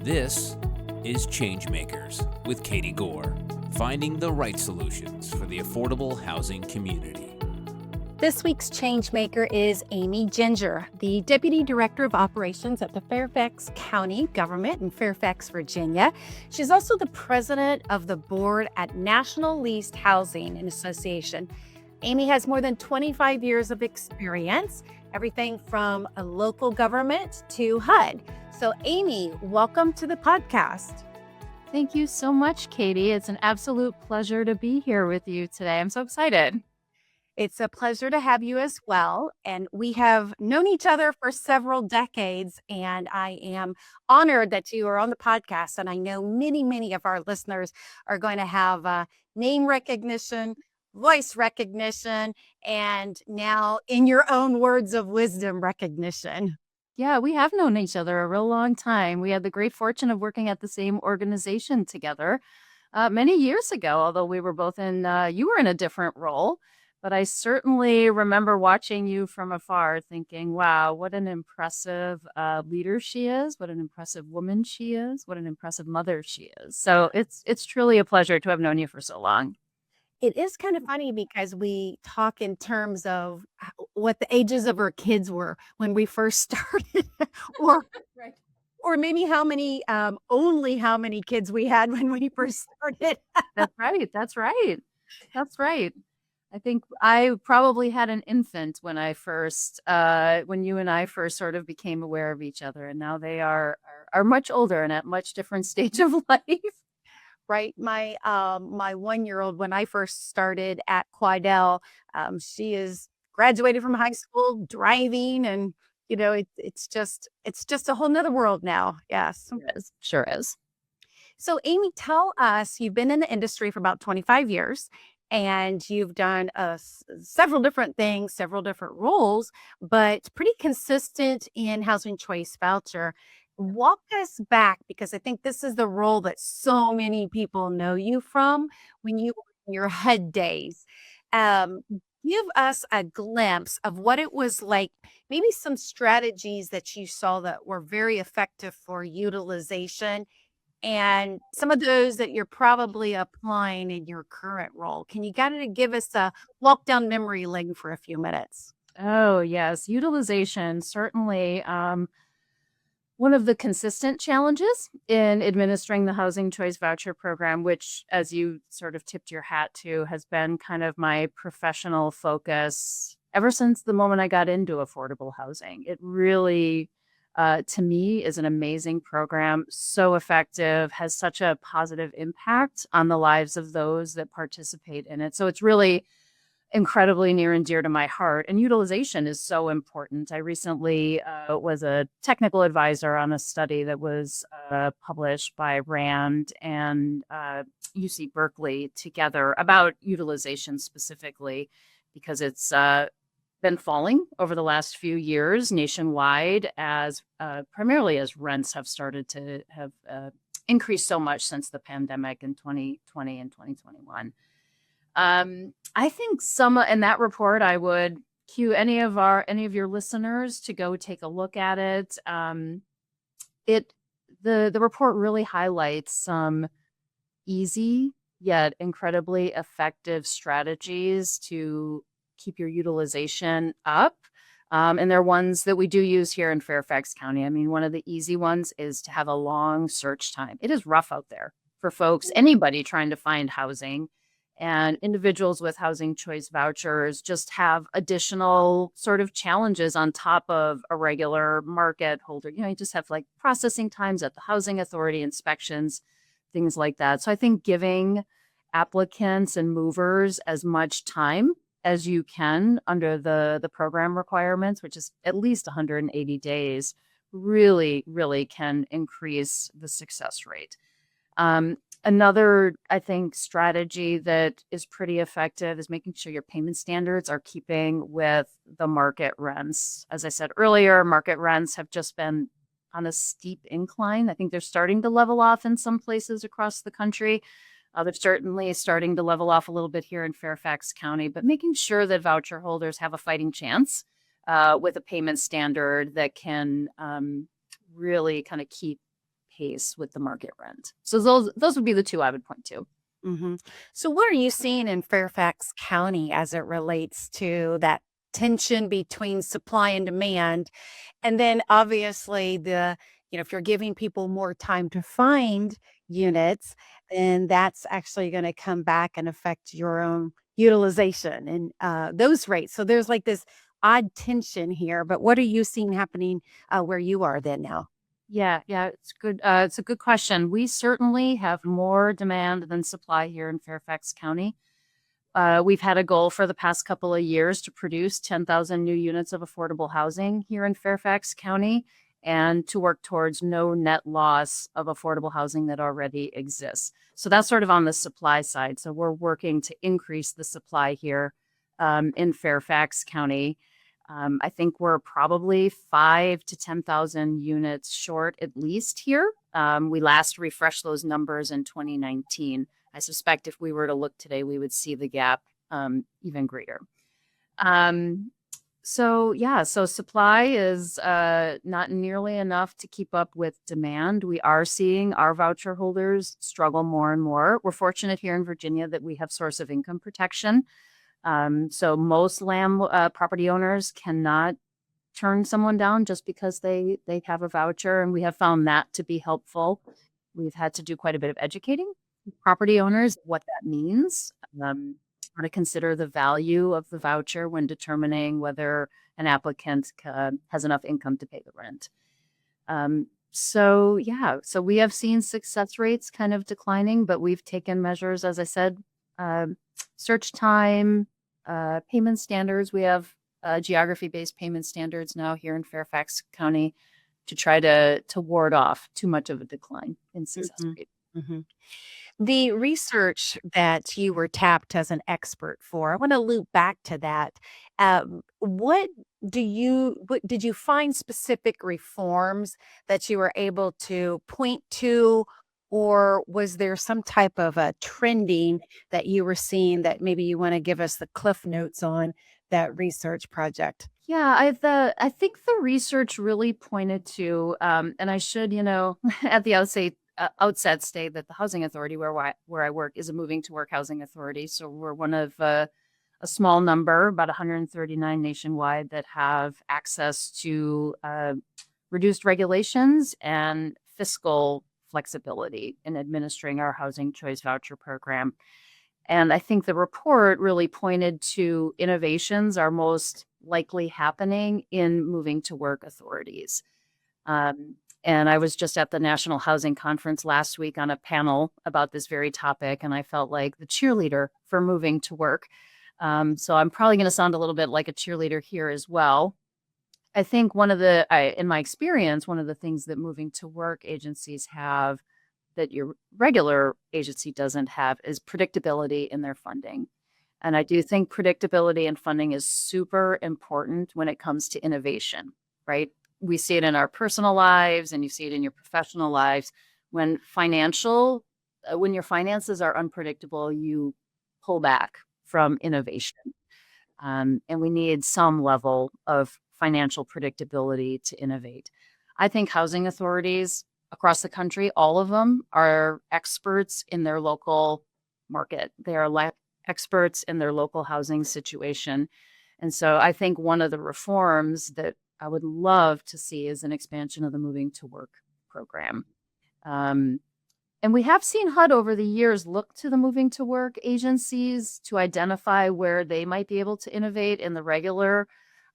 This is ChangeMakers with Katie Goar, finding the right solutions for the affordable housing community. This week's Changemaker is Amy Ginger, the Deputy Director of Operations at the Fairfax County government in Fairfax, Virginia. She's also the President of the Board at National Leased Housing and Association. Amy has more than 25 years of experience, everything from a local government to HUD. So Amy, welcome to the podcast. Thank you so much, Katie. It's an absolute pleasure to be here with you today. I'm so excited. It's a pleasure to have you as well. And we have known each other for several decades, and I am honored that you are on the podcast. And I know many of our listeners are going to have name recognition, voice recognition, and now, in your own words of wisdom, recognition. Yeah, we have known each other a real long time. We had the great fortune of working at the same organization together many years ago, although we were both you were in a different role. But I certainly remember watching you from afar thinking, wow, what an impressive leader she is, what an impressive woman she is, what an impressive mother she is. So it's truly a pleasure to have known you for so long. It is kind of funny because we talk in terms of what the ages of our kids were when we first started, or Right. or maybe only how many kids we had when we first started. That's right. That's right. That's right. I think I probably had an infant when when you and I first sort of became aware of each other, and now they are much older and at much different stage of life. Right. My 1-year-old, when I first started at Quidel, she is graduated from high school, driving, and it's just a whole nother world now. Yes. Sure is. So Amy, tell us, you've been in the industry for about 25 years and you've done several different things, several different roles, but pretty consistent in Housing Choice Voucher. Walk us back, because I think this is the role that so many people know you from when you were in your HUD days. Um, Give us a glimpse of what it was like, maybe some strategies that you saw that were very effective for utilization, and some of those that you're probably applying in your current role. Can you kind of give us a walk down memory lane for a few minutes? Oh, yes. Utilization, certainly. One of the consistent challenges in administering the Housing Choice Voucher program, which, as you sort of tipped your hat to, has been kind of my professional focus ever since the moment I got into affordable housing. It really, to me, is an amazing program, so effective, has such a positive impact on the lives of those that participate in it. So it's really incredibly near and dear to my heart. And utilization is so important. I recently was a technical advisor on a study that was published by RAND and UC Berkeley together about utilization specifically, because it's been falling over the last few years nationwide, as primarily as rents have started to have increased so much since the pandemic in 2020 and 2021. I think in that report, I would cue any of your listeners to go take a look at it. The report really highlights some easy yet incredibly effective strategies to keep your utilization up. And they're ones that we do use here in Fairfax County. I mean, one of the easy ones is to have a long search time. It is rough out there for folks, anybody trying to find housing. And individuals with Housing Choice Vouchers just have additional sort of challenges on top of a regular market holder. You just have like processing times at the housing authority, inspections, things like that. So I think giving applicants and movers as much time as you can under the program requirements, which is at least 180 days, really can increase the success rate. Another, I think, strategy that is pretty effective is making sure your payment standards are keeping with the market rents. As I said earlier, market rents have just been on a steep incline. I think they're starting to level off in some places across the country. They're certainly starting to level off a little bit here in Fairfax County, but making sure that voucher holders have a fighting chance with a payment standard that can really kind of keep pace with the market rent. So those would be the two I would point to. hmm So, what are you seeing in Fairfax County as it relates to that tension between supply and demand? And then, obviously, if you're giving people more time to find units, then that's actually going to come back and affect your own utilization and those rates. So, there's like this odd tension here. But what are you seeing happening where you are then now? Yeah, it's good. It's a good question. We certainly have more demand than supply here in Fairfax County. We've had a goal for the past couple of years to produce 10,000 new units of affordable housing here in Fairfax County and to work towards no net loss of affordable housing that already exists. So that's sort of on the supply side. So we're working to increase the supply here in Fairfax County. I think we're probably 5 to 10,000 units short at least here. We last refreshed those numbers in 2019. I suspect if we were to look today, we would see the gap even greater. So supply is not nearly enough to keep up with demand. We are seeing our voucher holders struggle more and more. We're fortunate here in Virginia that we have source of income protection. So most property owners cannot turn someone down just because they have a voucher, and we have found that to be helpful. We've had to do quite a bit of educating property owners what that means, how to consider the value of the voucher when determining whether an applicant has enough income to pay the rent. So we have seen success rates kind of declining, but we've taken measures, as I said, search time, payment standards. We have geography-based payment standards now here in Fairfax County to try to ward off too much of a decline in success Mhm. rate. Mhm. The research that you were tapped as an expert for, I want to loop back to that. What did you find specific reforms that you were able to point to, or was there some type of a trending that you were seeing that maybe you want to give us the cliff notes on that research project? Yeah, I think the research really pointed to, and I should, at the outset state that the housing authority where I work is a moving to work housing authority. So we're one of a small number, about 139 nationwide, that have access to reduced regulations and fiscal flexibility in administering our housing choice voucher program. And I think the report really pointed to innovations are most likely happening in moving to work authorities. And I was just at the National Housing Conference last week on a panel about this very topic, and I felt like the cheerleader for moving to work. So I'm probably going to sound a little bit like a cheerleader here as well. I think in my experience, one of the things that moving to work agencies have that your regular agency doesn't have is predictability in their funding. And I do think predictability in funding is super important when it comes to innovation, right? We see it in our personal lives and you see it in your professional lives. When your finances are unpredictable, you pull back from innovation. And we need some level of financial predictability to innovate. I think housing authorities across the country, all of them are experts in their local market. They are experts in their local housing situation. And so I think one of the reforms that I would love to see is an expansion of the moving to work program. And we have seen HUD over the years look to the moving to work agencies to identify where they might be able to innovate in the regular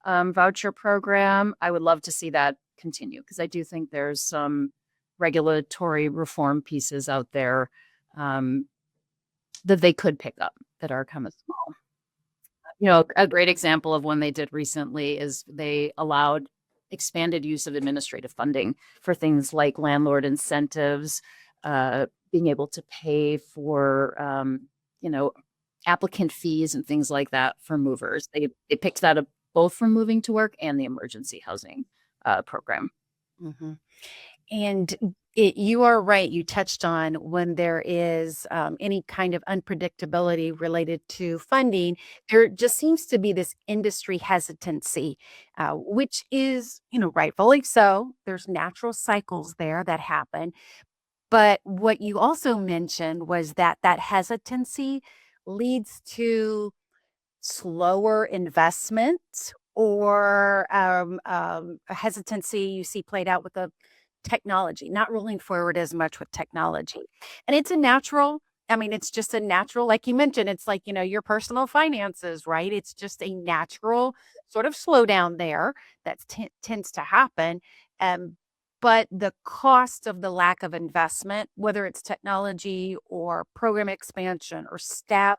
voucher program. I would love to see that continue because I do think there's some regulatory reform pieces out there that they could pick up that are kind of small. A great example of one they did recently is they allowed expanded use of administrative funding for things like landlord incentives, being able to pay for, applicant fees and things like that for movers. They picked that up both from moving to work and the emergency housing program. Mhm. And you are right. You touched on when there is any kind of unpredictability related to funding, there just seems to be this industry hesitancy, which is, rightfully so. There's natural cycles there that happen. But what you also mentioned was that that hesitancy leads to slower investment or a hesitancy you see played out with the technology, not rolling forward as much with technology. And it's a natural, I mean, it's just a natural, like you mentioned, it's like, your personal finances, right? It's just a natural sort of slowdown there that tends to happen. Um, but the cost of the lack of investment, whether it's technology or program expansion or staff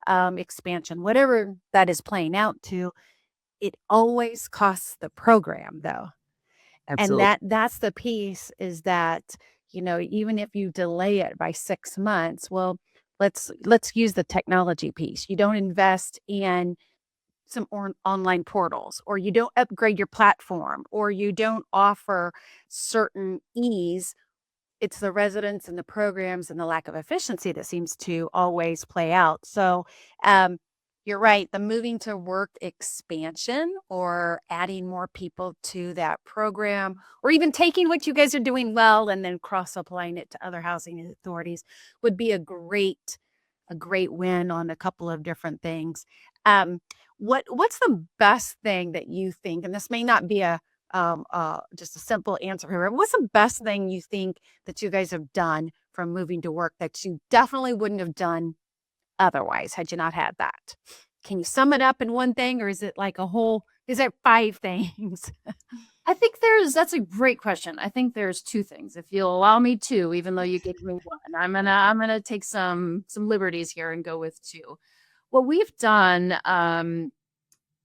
expansion, whatever that is playing out to, it always costs the program though. And Absolutely. that's the piece is that, even if you delay it by 6 months, well, let's use the technology piece. You don't invest in some online portals, or you don't upgrade your platform, or you don't offer certain ease. It's the residents and the programs and the lack of efficiency that seems to always play out. So, you're right. The moving to work expansion or adding more people to that program, or even taking what you guys are doing well and then cross applying it to other housing authorities would be a great win on a couple of different things. Um, what's the best thing that you think, and this may not be a just a simple answer here. What's the best thing you think that you guys have done from moving to work that you definitely wouldn't have done otherwise had you not had that? Can you sum it up in one thing, or is it like is it 5 things? I think that's a great question. I think there's two things. If you'll allow me to, even though you gave me one, I'm gonna take some liberties here and go with two. What we've done,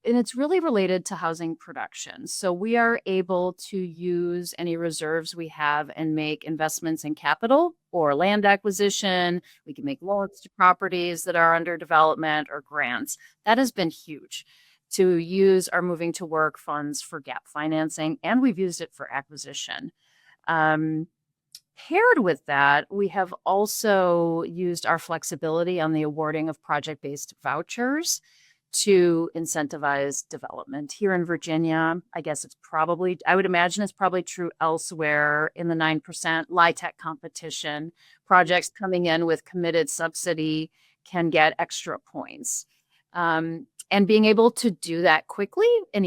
and it's really related to housing production. So we are able to use any reserves we have and make investments in capital or land acquisition. We can make loans to properties that are under development or grants. That has been huge to use our moving to work funds for gap financing, and we've used it for acquisition. Um, Paired with that, we have also used our flexibility on the awarding of project-based vouchers to incentivize development here in Virginia. I would imagine it's probably true elsewhere in the 9% LIHTC competition. Projects coming in with committed subsidy can get extra points. And being able to do that quickly and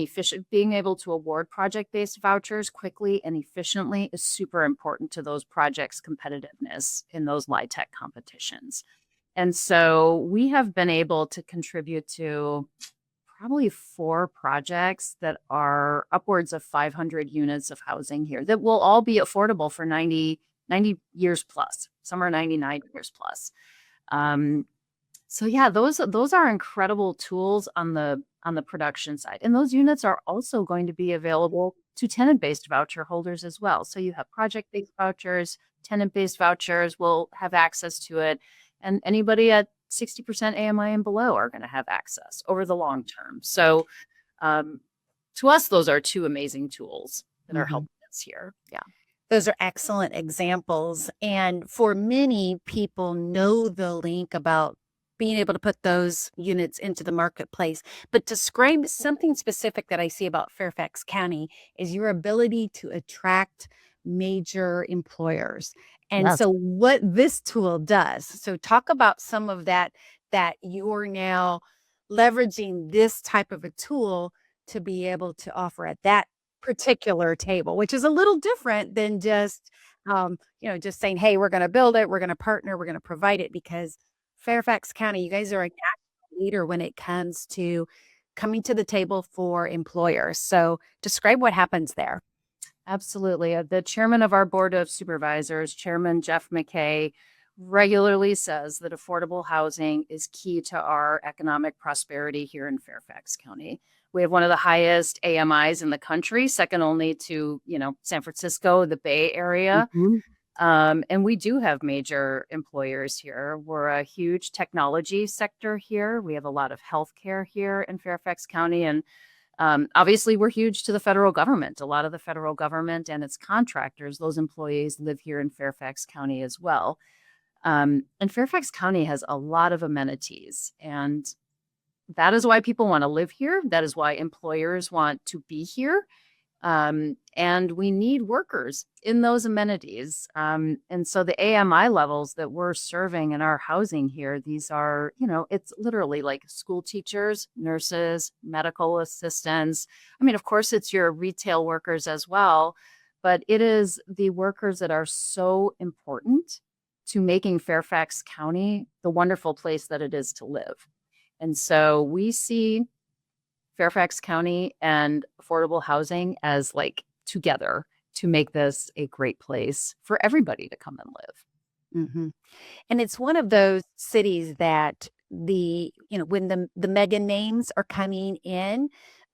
being able to award project-based vouchers quickly and efficiently is super important to those projects' competitiveness in those LIHTC competitions. And so we have been able to contribute to probably 4 projects that are upwards of 500 units of housing here that will all be affordable for 90 years plus. Some are 99 years plus. So yeah, those are incredible tools on the production side. And those units are also going to be available to tenant-based voucher holders as well. So you have project-based vouchers, tenant-based vouchers will have access to it. And anybody at 60% AMI and below are going to have access over the long term. So to us, those are 2 amazing tools that are helping us here. Yeah. Those are excellent examples. And for many people know the link about being able to put those units into the marketplace. But describe something specific that I see about Fairfax County is your ability to attract major employers. And Yes. so what this tool does, so talk about some of that you're now leveraging this type of a tool to be able to offer at that particular table, which is a little different than just just saying, hey, we're going to build it, we're going to partner, we're going to provide it, because Fairfax County, you guys are a national leader when it comes to coming to the table for employers. So describe what happens there. Absolutely. The chairman of our board of supervisors, Chairman Jeff McKay, regularly says that affordable housing is key to our economic prosperity here in Fairfax County. We have one of the highest AMIs in the country, second only to, San Francisco, the Bay Area. And we do have major employers here. We're a huge technology sector here. We have a lot of healthcare here in Fairfax County. And Obviously, we're huge to the federal government. A lot of the federal government and its contractors, those employees live here in Fairfax County as well. And Fairfax County has a lot of amenities, and that is why people want to live here. That is why employers want to be here. And we need workers in those amenities. And so the AMI levels that we're serving in our housing here, these are, it's literally like school teachers, nurses, medical assistants. I mean, of course, it's your retail workers as well, but it is the workers that are so important to making Fairfax County the wonderful place that it is to live. And so we see Fairfax County and affordable housing as like together to make this a great place for everybody to come and live. Hmm. And it's one of those cities that when the mega names are coming in,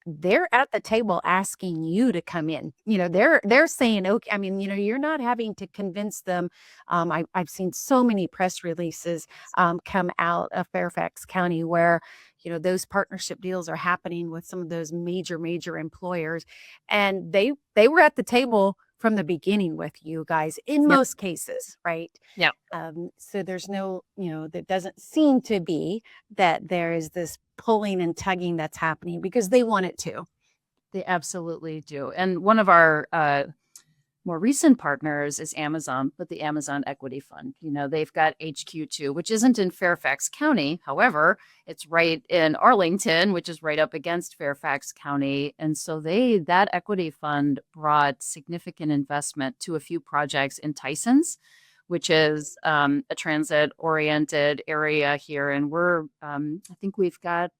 they're at the table asking you to come in. They're saying, okay, I mean, you're not having to convince them. I've seen so many press releases come out of Fairfax County where, those partnership deals are happening with some of those major employers. And they were at the table from the beginning with you guys in Yep. most cases, right? Yeah. So there's no, there doesn't seem to be that there is this pulling and tugging that's happening because they want it to. They absolutely do. And one of our more recent partners is Amazon, but the Amazon Equity Fund. They've got HQ2, which isn't in Fairfax County. However, it's right in Arlington, which is right up against Fairfax County. And so that equity fund brought significant investment to a few projects in Tysons, which is a transit-oriented area here. And I think we've got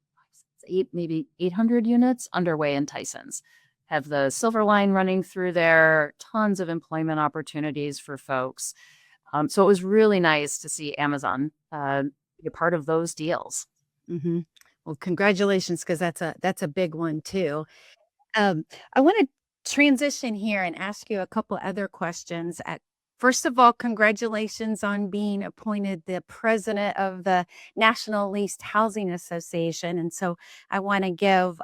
maybe 800 units underway in Tysons. Have the Silver Line running through there, tons of employment opportunities for folks. So it was really nice to see Amazon be a part of those deals. Mm-hmm. Well, congratulations, because that's a big one too. I want to transition here and ask you a couple other questions. First of all, congratulations on being appointed the president of the National Leased Housing Association. And so I want to give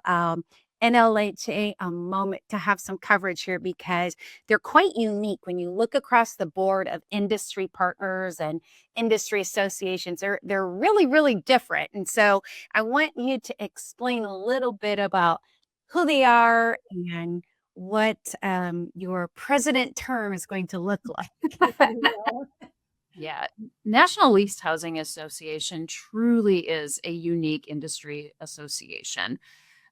NLHA a moment to have some coverage here because they're quite unique when you look across the board of industry partners and industry associations. They're really different. And so I want you to explain a little bit about who they are and what your president term is going to look like. Yeah, National Leased Housing Association truly is a unique industry association.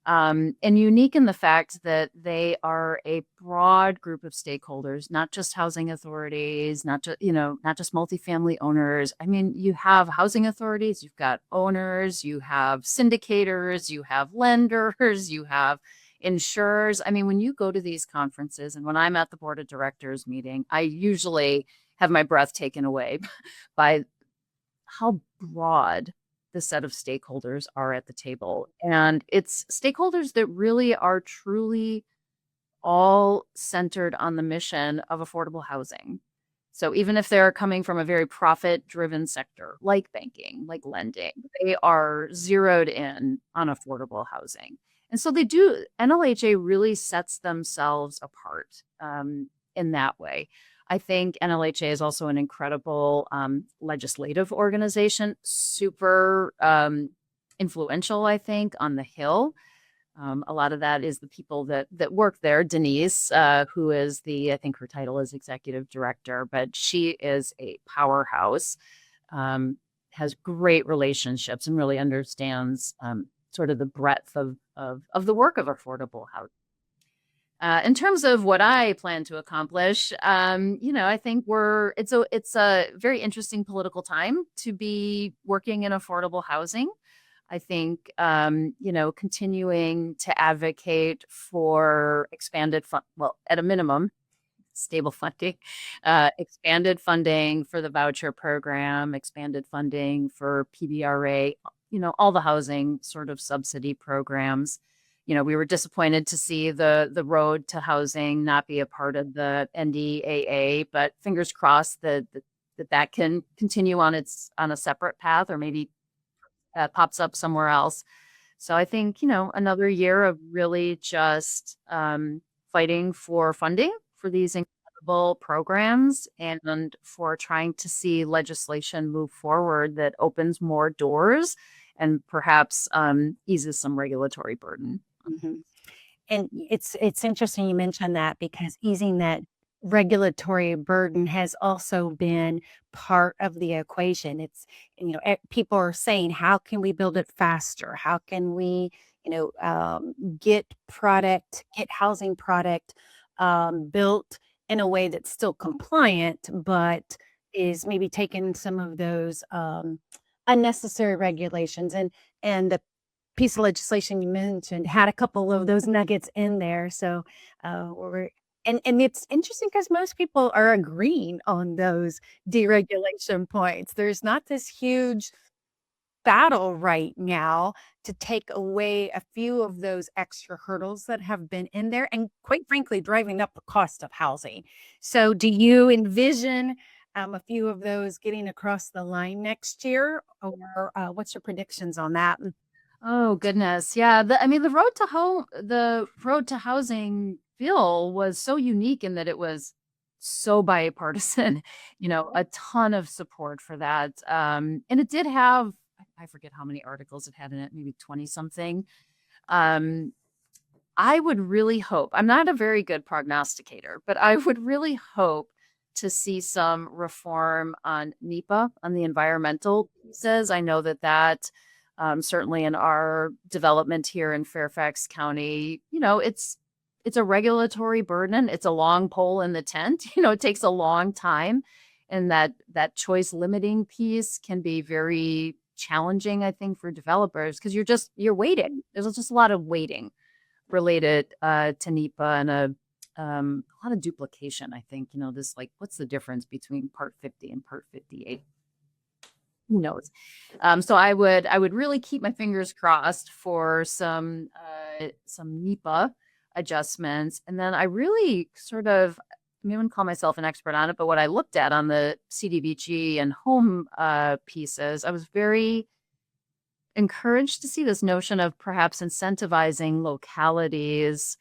And unique in the fact that they are a broad group of stakeholders, not just housing authorities, not just multifamily owners. I mean, you have housing authorities, you've got owners, you have syndicators, you have lenders, you have insurers. I mean, when you go to these conferences and when I'm at the board of directors meeting, I usually have my breath taken away by how broad the set of stakeholders are at the table. And it's stakeholders that really are truly all centered on the mission of affordable housing. So even if they're coming from a very profit-driven sector, like banking, like lending, they are zeroed in on affordable housing. And so NLHA really sets themselves apart in that way. I think NLHA is also an incredible legislative organization, super influential, I think, on the Hill. A lot of that is the people that work there. Denise, who is I think her title is executive director, but she is a powerhouse, has great relationships and really understands sort of the breadth of the work of affordable housing. In terms of what I plan to accomplish, I think it's a very interesting political time to be working in affordable housing. I think, continuing to advocate for expanded at a minimum, stable funding, expanded funding for the voucher program, expanded funding for PBRA, all the housing sort of subsidy programs. We were disappointed to see the road to housing not be a part of the NDAA, but fingers crossed that can continue on a separate path or maybe pops up somewhere else. So I think, another year of really just fighting for funding for these incredible programs and for trying to see legislation move forward that opens more doors and perhaps eases some regulatory burden. Mhm. And it's interesting you mentioned that because easing that regulatory burden has also been part of the equation. People are saying, how can we build it faster? How can we, get housing product built in a way that's still compliant, but is maybe taking some of those unnecessary regulations and the piece of legislation you mentioned had a couple of those nuggets in there. So, we're and it's interesting because most people are agreeing on those deregulation points. There's not this huge battle right now to take away a few of those extra hurdles that have been in there and quite frankly driving up the cost of housing. So, do you envision a few of those getting across the line next year, or what's your predictions on that? Oh goodness. Yeah. The road to housing bill was so unique in that it was so bipartisan, a ton of support for that. And it did have, I forget how many articles it had in it, maybe 20 something. Um, I would really hope, I'm not a very good prognosticator, but I would really hope to see some reform on NEPA, on the environmental pieces. I know that certainly in our development here in Fairfax County, it's a regulatory burden. It's a long pole in the tent. It takes a long time, and that choice limiting piece can be very challenging, I think, for developers because you're waiting. There's just a lot of waiting related to NEPA and a lot of duplication. I think, this like, what's the difference between Part 50 and Part 58? Who knows? So I would really keep my fingers crossed for some NEPA adjustments, and then I really sort of, I wouldn't call myself an expert on it, but what I looked at on the CDBG and home pieces, I was very encouraged to see this notion of perhaps incentivizing localities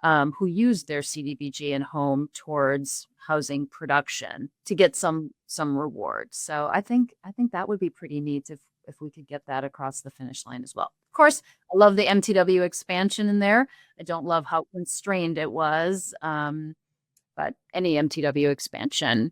who use their CDBG and home towards housing production to get some reward. So I think that would be pretty neat if we could get that across the finish line as well. Of course, I love the MTW expansion in there. I don't love how constrained it was, but any MTW expansion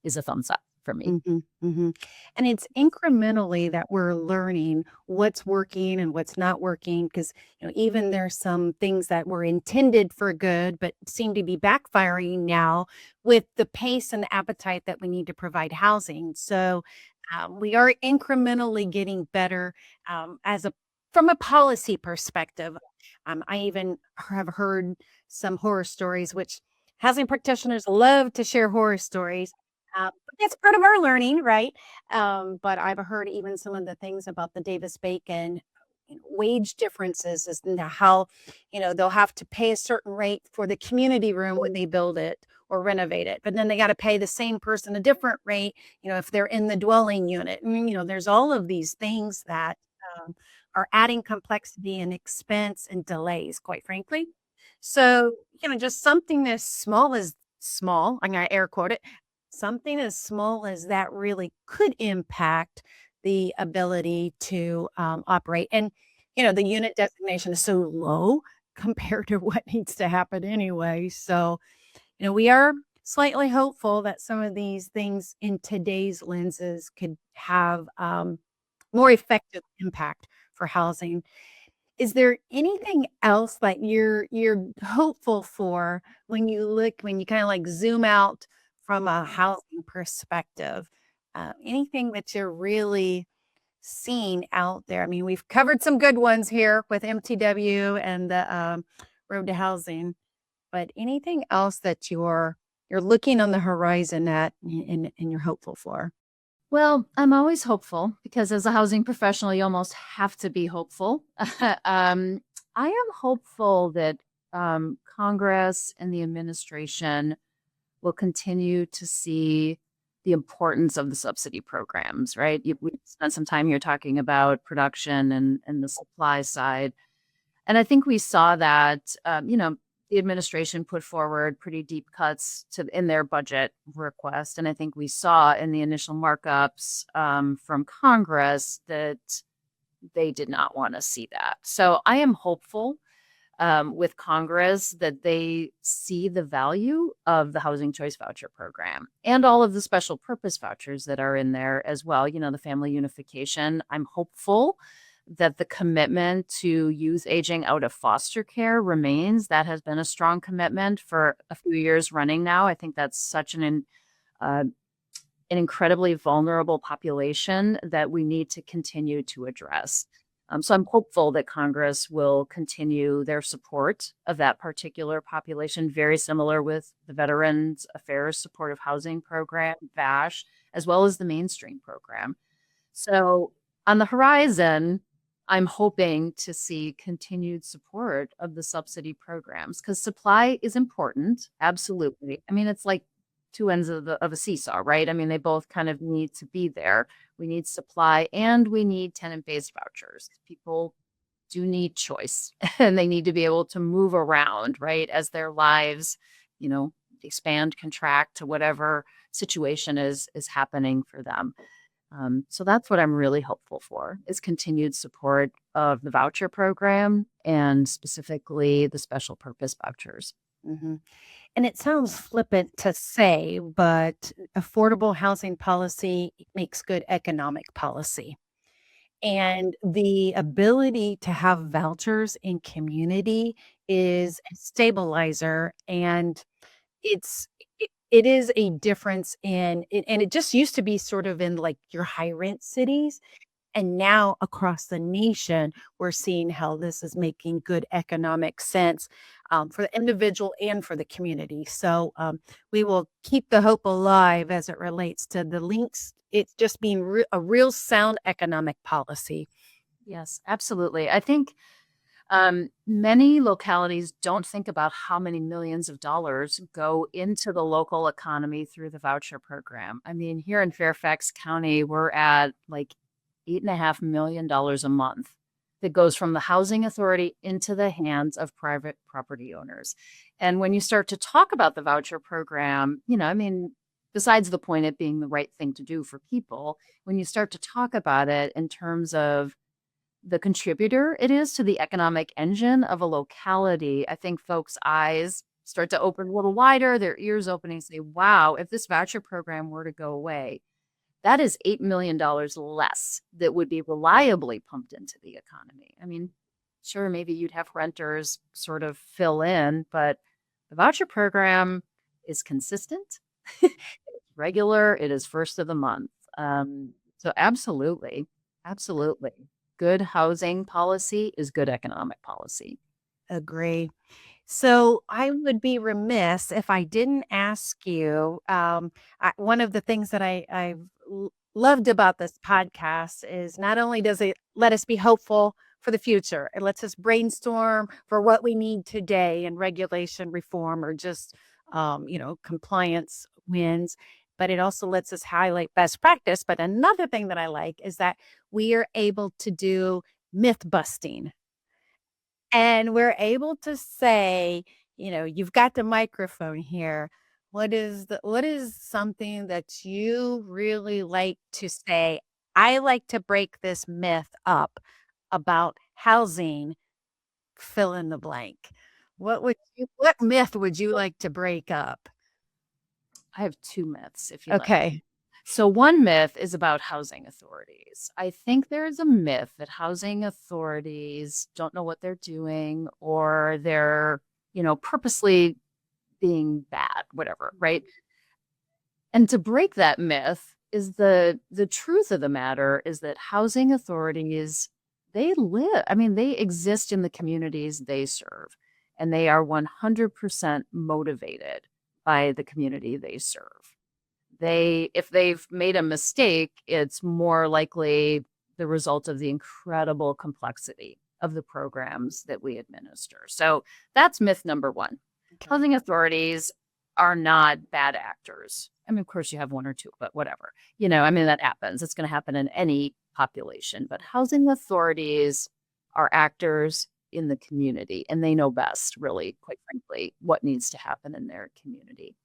is a thumbs up for me. Mhm, mhm. And it's incrementally that we're learning what's working and what's not working because, even there's some things that were intended for good, but seem to be backfiring now with the pace and the appetite that we need to provide housing. So, we are incrementally getting better, as a from a policy perspective. I even have heard some horror stories, which housing practitioners love to share horror stories. But that's part of our learning, right? But I've heard even some of the things about the Davis-Bacon wage differences as to how, they'll have to pay a certain rate for the community room when they build it or renovate it, but then they got to pay the same person a different rate, if they're in the dwelling unit. There's all of these things that um, are adding complexity and expense and delays, quite frankly. So, just something as small as small, I'm going to air quote it, something as small as that really could impact the ability to operate. And, the unit designation is so low compared to what needs to happen anyway. So, we are slightly hopeful that some of these things in today's lenses could have more effective impact for housing. Is there anything else that you're hopeful for when you kinda, like, zoom out from a housing perspective? Anything that you're really seeing out there? I mean, we've covered some good ones here with MTW and the, road to housing, but anything else that you're looking on the horizon at and you're hopeful for? Well, I'm always hopeful because as a housing professional, you almost have to be hopeful. I am hopeful that Congress and the administration will continue to see the importance of the subsidy programs, right? We spent some time here talking about production and the supply side. And I think we saw that, the administration put forward pretty deep cuts in their budget request. And I think we saw in the initial markups from Congress that they did not want to see that. So I am hopeful with Congress that they see the value of the Housing Choice Voucher program and all of the special purpose vouchers that are in there as well. The family unification. I'm hopeful that the commitment to youth aging out of foster care remains. That has been a strong commitment for a few years running now. I think that's such an incredibly vulnerable population that we need to continue to address. So I'm hopeful that Congress will continue their support of that particular population, very similar with the Veterans Affairs Supportive Housing Program, VASH, as well as the Mainstream program. So on the horizon, I'm hoping to see continued support of the subsidy programs because supply is important. Absolutely. I mean, it's like two ends of a seesaw, right? I mean, they both kind of need to be there. We need supply and we need tenant-based vouchers. People do need choice and they need to be able to move around, right? As their lives, expand, contract to whatever situation is happening for them. So that's what I'm really hopeful for is continued support of the voucher program and specifically the special purpose vouchers. Mhm. And it sounds flippant to say, but affordable housing policy makes good economic policy. And the ability to have vouchers in community is a stabilizer, and it's it is a difference in it, and it just used to be sort of in like your high rent cities. And now across the nation, we're seeing how this is making good economic sense for the individual and for the community. So we will keep the hope alive as it relates to the links. It's just being a real sound economic policy. Yes, absolutely. I think many localities don't think about how many millions of dollars go into the local economy through the voucher program. I mean, here in Fairfax County, we're at like $8.5 million a month that goes from the housing authority into the hands of private property owners. And when you start to talk about the voucher program, I mean, besides the point it being the right thing to do for people, when you start to talk about it in terms of the contributor it is to the economic engine of a locality, I think folks' eyes start to open a little wider, their ears open and say, wow, if this voucher program were to go away, that is $8 million less that would be reliably pumped into the economy. I mean, sure, maybe you'd have renters sort of fill in, but the voucher program is consistent, it's regular, it is first of the month. So absolutely, absolutely. Good housing policy is good economic policy. Agree. So I would be remiss if I didn't ask you. One of the things that I've loved about this podcast is not only does it let us be hopeful for the future, it lets us brainstorm for what we need today in regulation reform or just, compliance wins. But it also lets us highlight best practice. But another thing that I like is that we are able to do myth busting and we're able to say, you've got the microphone here. What is something that you really like to say? I like to break this myth up about housing, fill in the blank. What myth would you like to break up? I have two myths, if you let me. Okay. So one myth is about housing authorities. I think there's a myth that housing authorities don't know what they're doing or they're, purposely being bad, whatever, right? And to break that myth is the truth of the matter is that housing authorities, they exist in the communities they serve and they are 100% motivated by the community they serve. If they've made a mistake, it's more likely the result of the incredible complexity of the programs that we administer. So that's myth number one. Okay. Housing authorities are not bad actors. I mean, of course, you have one or two, but whatever. I mean, that happens. It's going to happen in any population. But housing authorities are actors in the community, and they know best, really, quite frankly, what needs to happen in their community.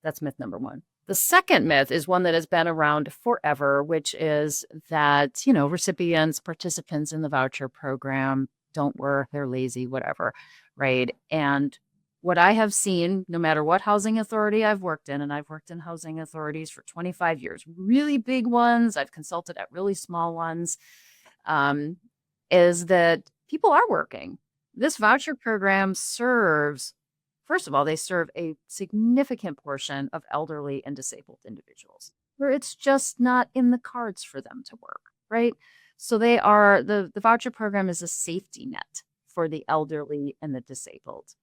That's myth number one. The second myth is one that has been around forever, which is that, recipients, participants in the voucher program don't work, they're lazy, whatever, right? And what I have seen, no matter what housing authority I've worked in, and I've worked in housing authorities for 25 years, really big ones, I've consulted at really small ones, is that people are working. This voucher program serves, first of all, they serve a significant portion of elderly and disabled individuals where it's just not in the cards for them to work, right? So the voucher program is a safety net for the elderly and the disabled.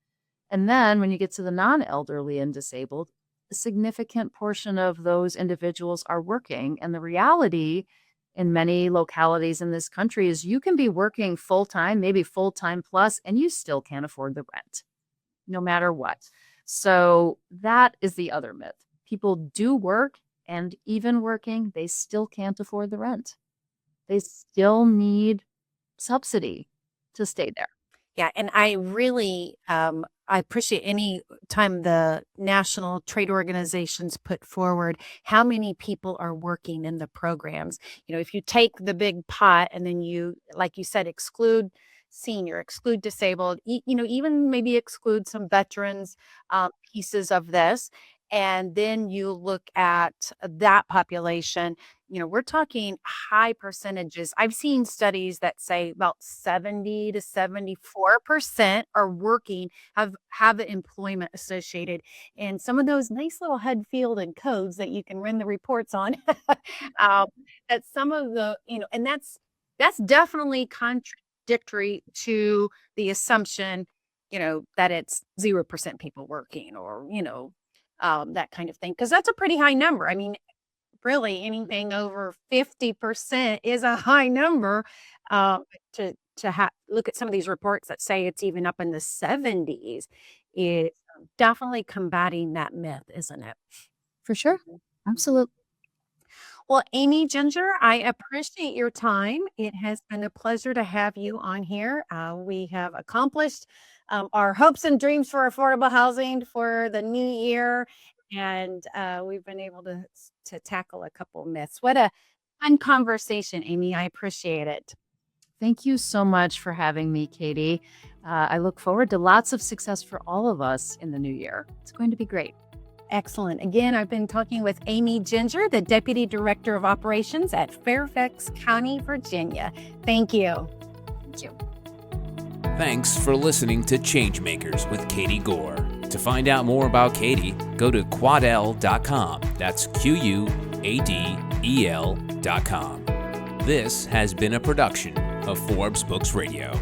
And then when you get to the non-elderly and disabled, a significant portion of those individuals are working. And the reality in many localities in this country is you can be working full-time, maybe full-time plus, and you still can't afford the rent, no matter what. So that is the other myth. People do work, and even working, they still can't afford the rent. They still need subsidy to stay there. Yeah, and I really I appreciate any time the national trade organizations put forward how many people are working in the programs. If you take the big pot and then you, like you said, exclude senior, exclude disabled, even maybe exclude some veterans pieces of this, and then you look at that population, we're talking high percentages. I've seen studies that say about 70 to 74% are working, have employment associated. And some of those nice little HUD field and codes that you can run the reports on, that some of the, and that's definitely contradictory to the assumption, that it's 0% people working or, that kind of thing. Because that's a pretty high number. I mean, really anything over 50% is a high number. To look at some of these reports that say it's even up in the 70s is definitely combating that myth, isn't it? For sure. Absolutely. Well, Amy Ginger, I appreciate your time. It has been a pleasure to have you on here. We have accomplished our hopes and dreams for affordable housing for the new year, and we've been able to tackle a couple myths. What a fun conversation, Amy. I appreciate it. Thank you so much for having me, Katie. I look forward to lots of success for all of us in the new year. It's going to be great. Excellent. Again, I've been talking with Amy Ginger, the Deputy Director of Operations at Fairfax County, Virginia. Thank you. Thank you. Thanks for listening to ChangeMakers with Katie Goar. To find out more about Katie, go to quadel.com. That's QUADEL.com. This has been a production of Forbes Books Radio.